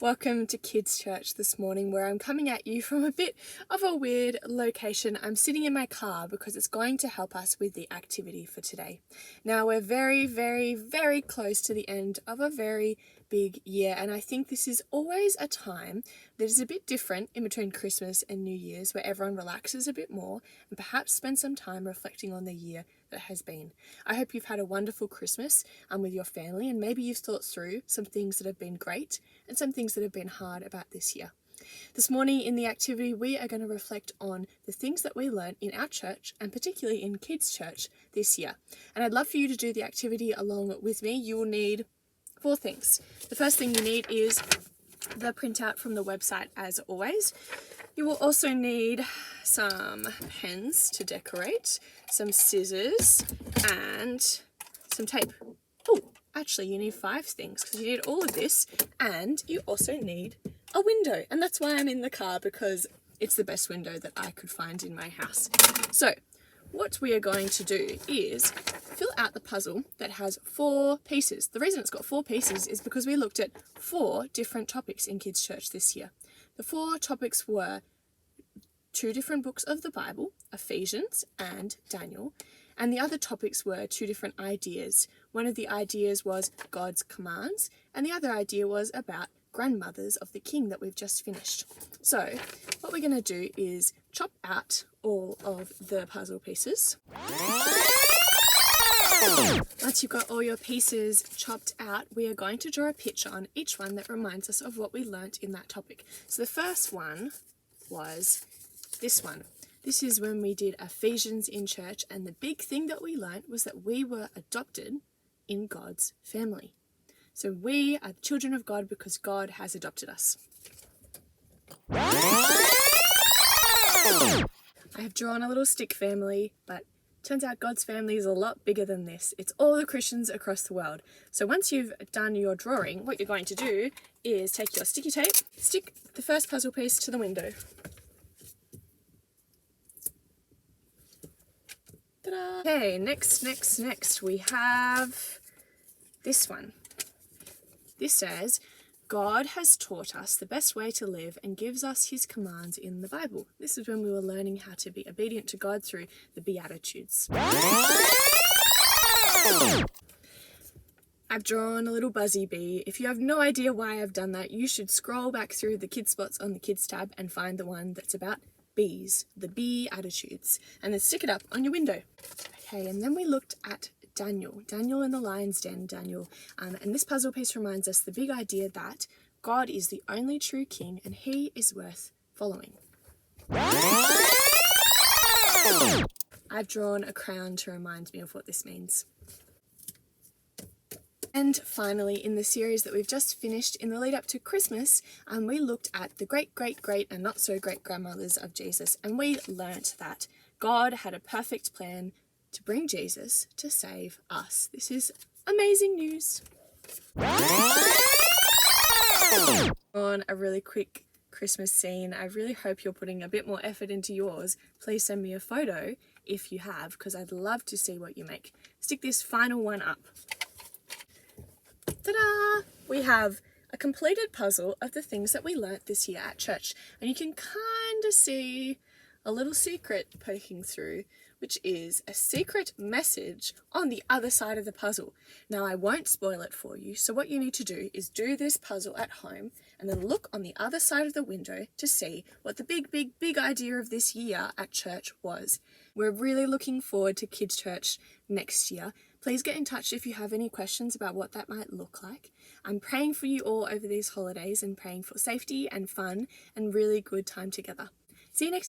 Welcome to Kids Church this morning, where I'm coming at you from a bit of a weird location. I'm sitting in my car because it's going to help us with the activity for today. Now, we're very, very, very close to the end of a very big year, and I think this is always a time that is a bit different in between Christmas and New Year's, where everyone relaxes a bit more and perhaps spend some time reflecting on the year that has been. I hope you've had a wonderful Christmas with your family, and maybe you've thought through some things that have been great and some things that have been hard about this year. This morning in the activity, we are going to reflect on the things that we learned in our church and particularly in Kids Church this year. And I'd love for you to do the activity along with me. You will need 4 things. The first thing you need is the printout from the website, as always. You will also need some pens to decorate, some scissors, and some tape. Oh, actually, you need 5 things because you need all of this, and you also need a window. And that's why I'm in the car, because it's the best window that I could find in my house. So what we are going to do is fill out the puzzle that has 4 pieces. The reason it's got 4 pieces is because we looked at 4 different topics in Kids Church this year. The 4 topics were 2 different books of the Bible, Ephesians and Daniel, and the other topics were 2 different ideas. One of the ideas was God's commands, and the other idea was about grandmothers of the king that we've just finished. So what we're going to do is chop out all of the puzzle pieces. Once you've got all your pieces chopped out, we are going to draw a picture on each one that reminds us of what we learnt in that topic. So the first one was this one. This is when we did Ephesians in church, and the big thing that we learnt was that we were adopted in God's family. So we are the children of God because God has adopted us. I have drawn a little stick family, but turns out God's family is a lot bigger than this. It's all the Christians across the world. So once you've done your drawing, what you're going to do is take your sticky tape, stick the first puzzle piece to the window. Ta-da! Okay, next we have this one. This says, God has taught us the best way to live and gives us his commands in the Bible. This is when we were learning how to be obedient to God through the Beatitudes. I've drawn a little buzzy bee. If you have no idea why I've done that, you should scroll back through the kids spots on the kids tab and find the one that's about bees, the Beatitudes, and then stick it up on your window. Okay, and then we looked at Daniel in the lion's den, and this puzzle piece reminds us the big idea that God is the only true king and he is worth following. I've drawn a crown to remind me of what this means. And finally, in the series that we've just finished in the lead up to Christmas, we looked at the great and not so great grandmothers of Jesus, and we learnt that God had a perfect plan to bring Jesus to save us. This is amazing news. On a really quick Christmas scene, I really hope you're putting a bit more effort into yours. Please send me a photo if you have, because I'd love to see what you make. Stick this final one up. Ta-da! We have a completed puzzle of the things that we learnt this year at church, and you can kind of see a little secret poking through, which is a secret message on the other side of the puzzle. Now, I won't spoil it for you, so what you need to do is do this puzzle at home and then look on the other side of the window to see what the big idea of this year at church was. We're really looking forward to Kids Church next year. Please get in touch if you have any questions about what that might look like. I'm praying for you all over these holidays and praying for safety and fun and really good time together. See you next